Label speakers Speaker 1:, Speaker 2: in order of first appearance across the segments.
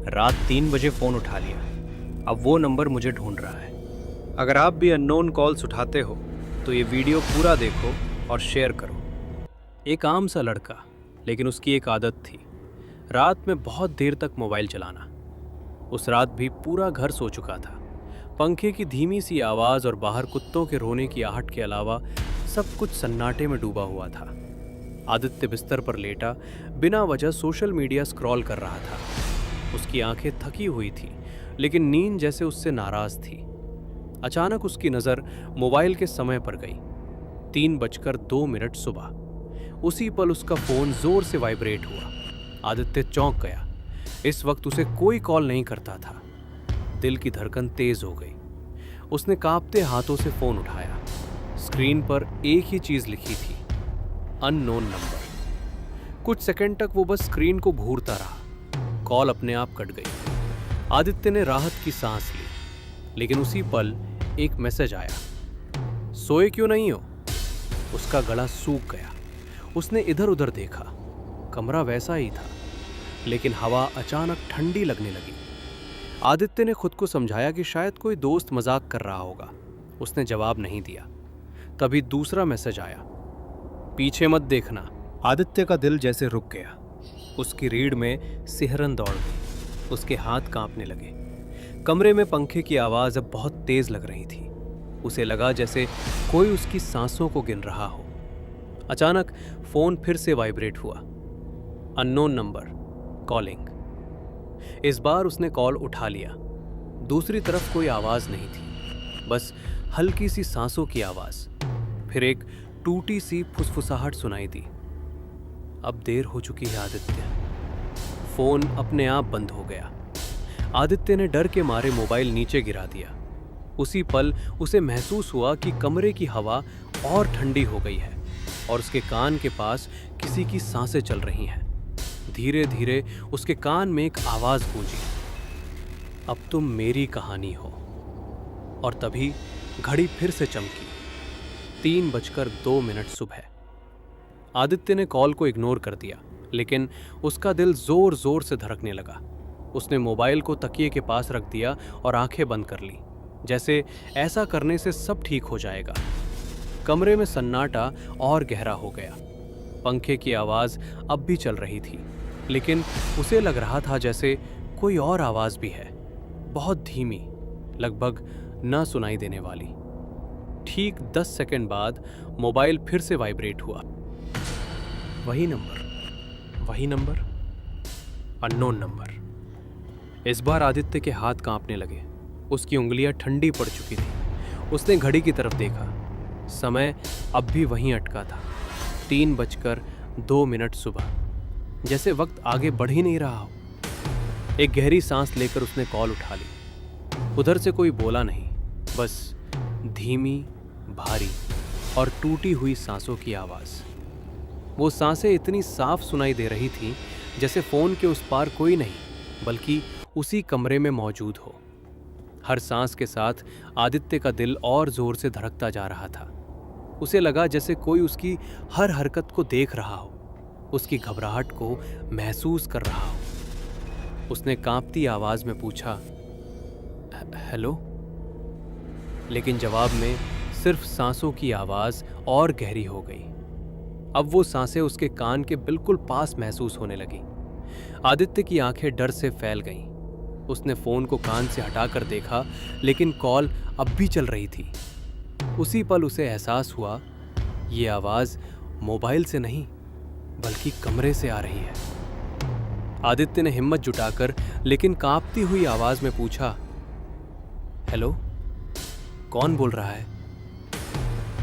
Speaker 1: रात 3 बजे फ़ोन उठा लिया। अब वो नंबर मुझे ढूंढ रहा है। अगर आप भी अननोन कॉल्स उठाते हो तो ये वीडियो पूरा देखो और शेयर करो। एक आम सा लड़का, लेकिन उसकी एक आदत थी, रात में बहुत देर तक मोबाइल चलाना। उस रात भी पूरा घर सो चुका था। पंखे की धीमी सी आवाज़ और बाहर कुत्तों के रोने की आहट के अलावा सब कुछ सन्नाटे में डूबा हुआ था। आदित्य बिस्तर पर लेटा बिना वजह सोशल मीडिया स्क्रॉल कर रहा था। उसकी आंखें थकी हुई थी, लेकिन नींद जैसे उससे नाराज थी। अचानक उसकी नज़र मोबाइल के समय पर गई। 3:02 सुबह। उसी पल उसका फ़ोन ज़ोर से वाइब्रेट हुआ। आदित्य चौंक गया। इस वक्त उसे कोई कॉल नहीं करता था। दिल की धड़कन तेज हो गई। उसने कांपते हाथों से फ़ोन उठाया। स्क्रीन पर एक ही चीज़ लिखी थी, अननोन नंबर। कुछ सेकंड तक वो बस स्क्रीन को घूरता रहा। कॉल अपने आप कट गई। आदित्य ने राहत की सांस ली, लेकिन उसी पल एक मैसेज आया, सोए क्यों नहीं हो? उसका गला सूख गया। उसने इधर उधर देखा। कमरा वैसा ही था, लेकिन हवा अचानक ठंडी लगने लगी। आदित्य ने खुद को समझाया कि शायद कोई दोस्त मजाक कर रहा होगा। उसने जवाब नहीं दिया। तभी दूसरा मैसेज आया, पीछे मत देखना। आदित्य का दिल जैसे रुक गया। उसकी रीढ़ में सिहरन दौड़ गई। उसके हाथ कांपने लगे। कमरे में पंखे की आवाज़ अब बहुत तेज लग रही थी। उसे लगा जैसे कोई उसकी सांसों को गिन रहा हो। अचानक फोन फिर से वाइब्रेट हुआ। Unknown number, calling. इस बार उसने कॉल उठा लिया। दूसरी तरफ कोई आवाज़ नहीं थी, बस हल्की सी सांसों की आवाज़। फिर एक टूटी सी फुसफुसाहट सुनाई दी। अब देर हो चुकी है आदित्य। फोन अपने आप बंद हो गया। आदित्य ने डर के मारे मोबाइल नीचे गिरा दिया। उसी पल उसे महसूस हुआ कि कमरे की हवा और ठंडी हो गई है और उसके कान के पास किसी की सांसें चल रही हैं। धीरे धीरे उसके कान में एक आवाज़ गूंजी, अब तुम मेरी कहानी हो। और तभी घड़ी फिर से चमकी। 3:02 सुबह। आदित्य ने कॉल को इग्नोर कर दिया, लेकिन उसका दिल जोर जोर से धड़कने लगा। उसने मोबाइल को तकिए के पास रख दिया और आंखें बंद कर ली, जैसे ऐसा करने से सब ठीक हो जाएगा। कमरे में सन्नाटा और गहरा हो गया। पंखे की आवाज़ अब भी चल रही थी, लेकिन उसे लग रहा था जैसे कोई और आवाज़ भी है, बहुत धीमी, लगभग न सुनाई देने वाली। ठीक 10 सेकंड बाद मोबाइल फिर से वाइब्रेट हुआ। वही नंबर, अननोन नंबर। इस बार आदित्य के हाथ कांपने लगे। उसकी उंगलियां ठंडी पड़ चुकी थी। उसने घड़ी की तरफ देखा। समय अब भी वहीं अटका था। 3:02 सुबह। जैसे वक्त आगे बढ़ ही नहीं रहा हो। एक गहरी सांस लेकर उसने कॉल उठा ली। उधर से कोई बोला नहीं, बस धीमी, भारी और टूटी हुई सांसों की आवाज़। वो सांसें इतनी साफ सुनाई दे रही थीं जैसे फ़ोन के उस पार कोई नहीं, बल्कि उसी कमरे में मौजूद हो। हर सांस के साथ आदित्य का दिल और ज़ोर से धड़कता जा रहा था। उसे लगा जैसे कोई उसकी हर हरकत को देख रहा हो, उसकी घबराहट को महसूस कर रहा हो। उसने कांपती आवाज़ में पूछा, हेलो? लेकिन जवाब में सिर्फ सांसों की आवाज़ और गहरी हो गई। अब वो सांसें उसके कान के बिल्कुल पास महसूस होने लगी। आदित्य की आंखें डर से फैल गईं। उसने फ़ोन को कान से हटाकर देखा, लेकिन कॉल अब भी चल रही थी। उसी पल उसे एहसास हुआ, ये आवाज़ मोबाइल से नहीं, बल्कि कमरे से आ रही है। आदित्य ने हिम्मत जुटाकर लेकिन कांपती हुई आवाज़ में पूछा, हेलो? कौन बोल रहा है?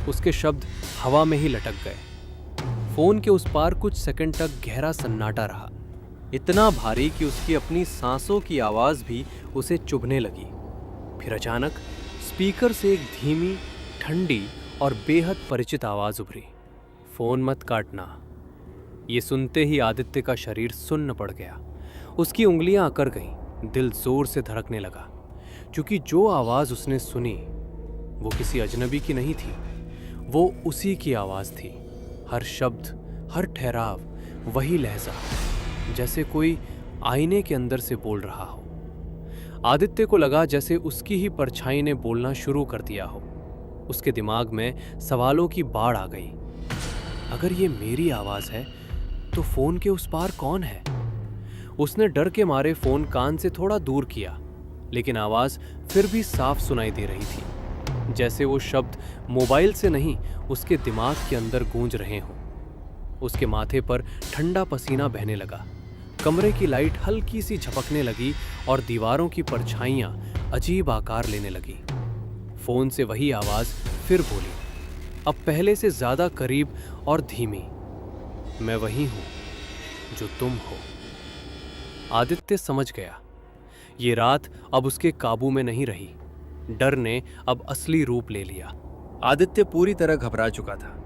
Speaker 1: उसके शब्द हवा में ही लटक गए। फोन के उस पार कुछ सेकंड तक गहरा सन्नाटा रहा, इतना भारी कि उसकी अपनी सांसों की आवाज़ भी उसे चुभने लगी। फिर अचानक स्पीकर से एक धीमी, ठंडी और बेहद परिचित आवाज़ उभरी, फ़ोन मत काटना। ये सुनते ही आदित्य का शरीर सुन्न पड़ गया। उसकी उंगलियां अकड़ गईं, दिल जोर से धड़कने लगा, क्योंकि जो आवाज़ उसने सुनी वो किसी अजनबी की नहीं थी, वो उसी की आवाज़ थी। हर शब्द, हर ठहराव, वही लहजा, जैसे कोई आईने के अंदर से बोल रहा हो। आदित्य को लगा जैसे उसकी ही परछाई ने बोलना शुरू कर दिया हो। उसके दिमाग में सवालों की बाढ़ आ गई। अगर ये मेरी आवाज है तो फोन के उस पार कौन है? उसने डर के मारे फोन कान से थोड़ा दूर किया, लेकिन आवाज फिर भी साफ सुनाई दे रही थी, जैसे वो शब्द मोबाइल से नहीं उसके दिमाग के अंदर गूंज रहे हों। उसके माथे पर ठंडा पसीना बहने लगा। कमरे की लाइट हल्की सी झपकने लगी और दीवारों की परछाइयां अजीब आकार लेने लगी। फोन से वही आवाज फिर बोली, अब पहले से ज्यादा करीब और धीमी। मैं वही हूं जो तुम हो। आदित्य समझ गया, ये रात अब उसके काबू में नहीं रही। डर ने अब असली रूप ले लिया। आदित्य पूरी तरह घबरा चुका था।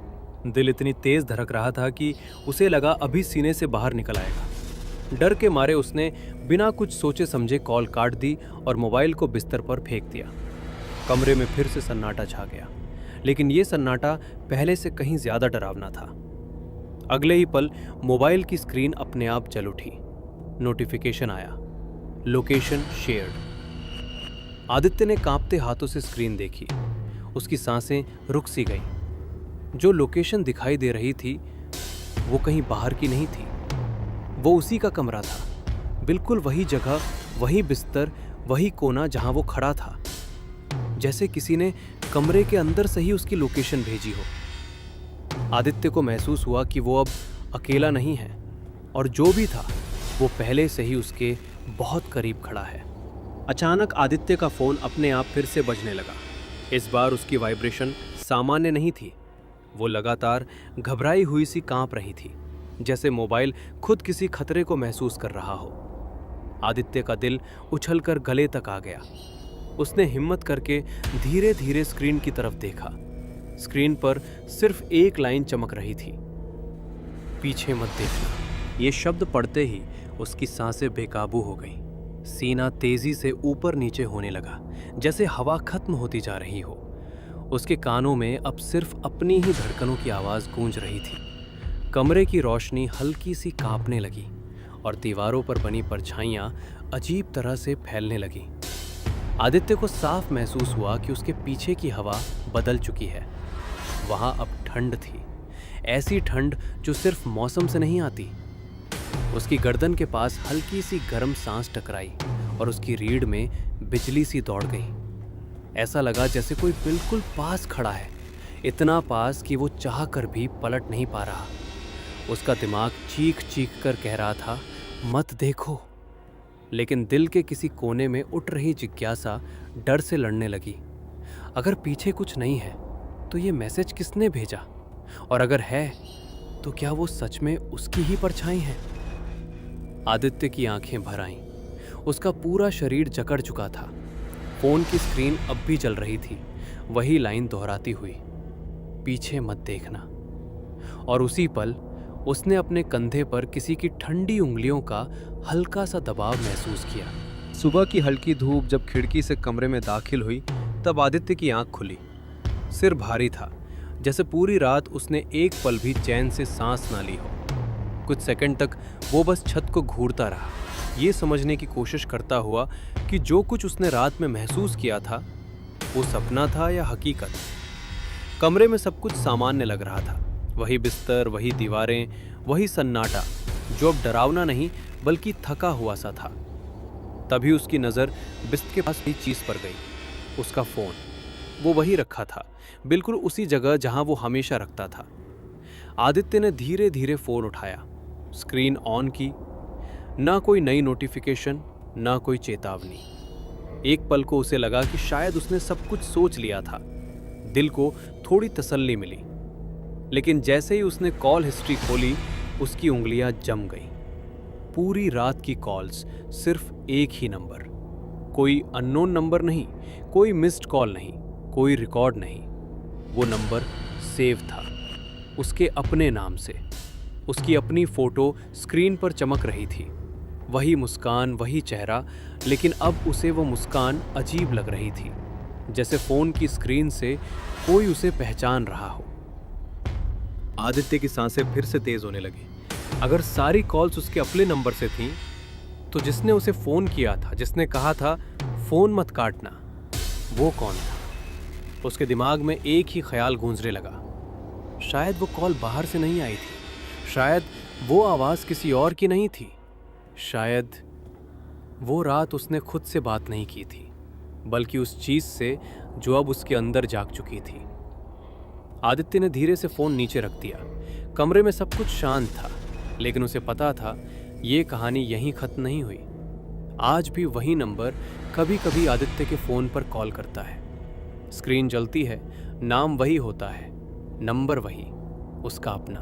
Speaker 1: दिल इतनी तेज धड़क रहा था कि उसे लगा अभी सीने से बाहर निकल आएगा। डर के मारे उसने बिना कुछ सोचे समझे कॉल काट दी और मोबाइल को बिस्तर पर फेंक दिया। कमरे में फिर से सन्नाटा छा गया, लेकिन यह सन्नाटा पहले से कहीं ज्यादा डरावना था। अगले ही पल मोबाइल की स्क्रीन अपने आप जल उठी। नोटिफिकेशन आया, लोकेशन शेयर्ड। आदित्य ने कांपते हाथों से स्क्रीन देखी। उसकी सांसें रुक सी गईं। जो लोकेशन दिखाई दे रही थी वो कहीं बाहर की नहीं थी, वो उसी का कमरा था। बिल्कुल वही जगह, वही बिस्तर, वही कोना जहां वो खड़ा था। जैसे किसी ने कमरे के अंदर से ही उसकी लोकेशन भेजी हो। आदित्य को महसूस हुआ कि वो अब अकेला नहीं है, और जो भी था वो पहले से ही उसके बहुत करीब खड़ा है। अचानक आदित्य का फोन अपने आप फिर से बजने लगा। इस बार उसकी वाइब्रेशन सामान्य नहीं थी। वो लगातार घबराई हुई सी कांप रही थी, जैसे मोबाइल खुद किसी खतरे को महसूस कर रहा हो। आदित्य का दिल उछलकर गले तक आ गया। उसने हिम्मत करके धीरे धीरे स्क्रीन की तरफ देखा। स्क्रीन पर सिर्फ एक लाइन चमक रही थी, पीछे मत देखना। ये शब्द पढ़ते ही उसकी सांसें बेकाबू हो गईं। सीना तेजी से ऊपर नीचे होने लगा, जैसे हवा खत्म होती जा रही हो। उसके कानों में अब सिर्फ अपनी ही धड़कनों की आवाज गूंज रही थी। कमरे की रोशनी हल्की सी कांपने लगी और दीवारों पर बनी परछाइयां अजीब तरह से फैलने लगी। आदित्य को साफ महसूस हुआ कि उसके पीछे की हवा बदल चुकी है। वहां अब ठंड थी, ऐसी ठंड जो सिर्फ मौसम से नहीं आती। उसकी गर्दन के पास हल्की सी गर्म सांस टकराई और उसकी रीढ़ में बिजली सी दौड़ गई। ऐसा लगा जैसे कोई बिल्कुल पास खड़ा है, इतना पास कि वो चाह कर भी पलट नहीं पा रहा। उसका दिमाग चीख चीख कर कह रहा था, मत देखो। लेकिन दिल के किसी कोने में उठ रही जिज्ञासा डर से लड़ने लगी। अगर पीछे कुछ नहीं है तो ये मैसेज किसने भेजा? और अगर है तो क्या वो सच में उसकी ही परछाई है? आदित्य की आंखें भर आईं। उसका पूरा शरीर जकड़ चुका था। फोन की स्क्रीन अब भी जल रही थी, वही लाइन दोहराती हुई, पीछे मत देखना। और उसी पल उसने अपने कंधे पर किसी की ठंडी उंगलियों का हल्का सा दबाव महसूस किया। सुबह की हल्की धूप जब खिड़की से कमरे में दाखिल हुई तब आदित्य की आंख खुली। सिर भारी था, जैसे पूरी रात उसने एक पल भी चैन से सांस ना ली हो। कुछ सेकंड तक वो बस छत को घूरता रहा, ये समझने की कोशिश करता हुआ कि जो कुछ उसने रात में महसूस किया था वो सपना था या हकीकत। कमरे में सब कुछ सामान्य लग रहा था। वही बिस्तर, वही दीवारें, वही सन्नाटा, जो अब डरावना नहीं बल्कि थका हुआ सा था। तभी उसकी नज़र बिस्तर के पास एक चीज़ पर गई, उसका फ़ोन। वो वही रखा था, बिल्कुल उसी जगह जहां वो हमेशा रखता था। आदित्य ने धीरे धीरे फ़ोन उठाया, स्क्रीन ऑन की। ना कोई नई नोटिफिकेशन, ना कोई चेतावनी। एक पल को उसे लगा कि शायद उसने सब कुछ सोच लिया था। दिल को थोड़ी तसल्ली मिली, लेकिन जैसे ही उसने कॉल हिस्ट्री खोली उसकी उंगलियां जम गईं। पूरी रात की कॉल्स, सिर्फ एक ही नंबर। कोई अननोन नंबर नहीं, कोई मिस्ड कॉल नहीं, कोई रिकॉर्ड नहीं। वो नंबर सेव था, उसके अपने नाम से। उसकी अपनी फोटो स्क्रीन पर चमक रही थी। वही मुस्कान, वही चेहरा, लेकिन अब उसे वो मुस्कान अजीब लग रही थी, जैसे फोन की स्क्रीन से कोई उसे पहचान रहा हो। आदित्य की सांसें फिर से तेज होने लगी। अगर सारी कॉल्स उसके अपने नंबर से थीं, तो जिसने उसे फोन किया था, जिसने कहा था फोन मत काटना, वो कौन था? उसके दिमाग में एक ही ख्याल गूंजने लगा, शायद वो कॉल बाहर से नहीं आई थी, शायद वो आवाज़ किसी और की नहीं थी, शायद वो रात उसने खुद से बात नहीं की थी, बल्कि उस चीज़ से जो अब उसके अंदर जाग चुकी थी। आदित्य ने धीरे से फ़ोन नीचे रख दिया। कमरे में सब कुछ शांत था, लेकिन उसे पता था ये कहानी यहीं ख़त्म नहीं हुई। आज भी वही नंबर कभी कभी आदित्य के फ़ोन पर कॉल करता है। स्क्रीन जलती है, नाम वही होता है, नंबर वही, उसका अपना।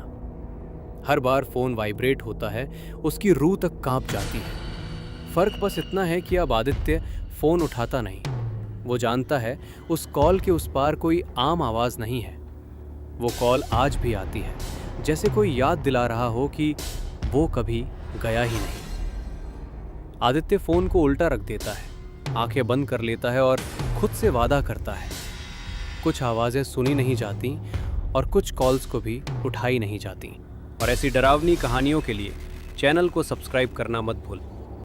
Speaker 1: हर बार फ़ोन वाइब्रेट होता है, उसकी रूह तक कांप जाती है। फ़र्क बस इतना है कि अब आदित्य फ़ोन उठाता नहीं। वो जानता है उस कॉल के उस पार कोई आम आवाज़ नहीं है। वो कॉल आज भी आती है, जैसे कोई याद दिला रहा हो कि वो कभी गया ही नहीं। आदित्य फ़ोन को उल्टा रख देता है, आंखें बंद कर लेता है और खुद से वादा करता है। कुछ आवाज़ें सुनी नहीं जाती और कुछ कॉल्स को भी उठाई नहीं जाती। और ऐसी डरावनी कहानियों के लिए चैनल को सब्सक्राइब करना मत भूल।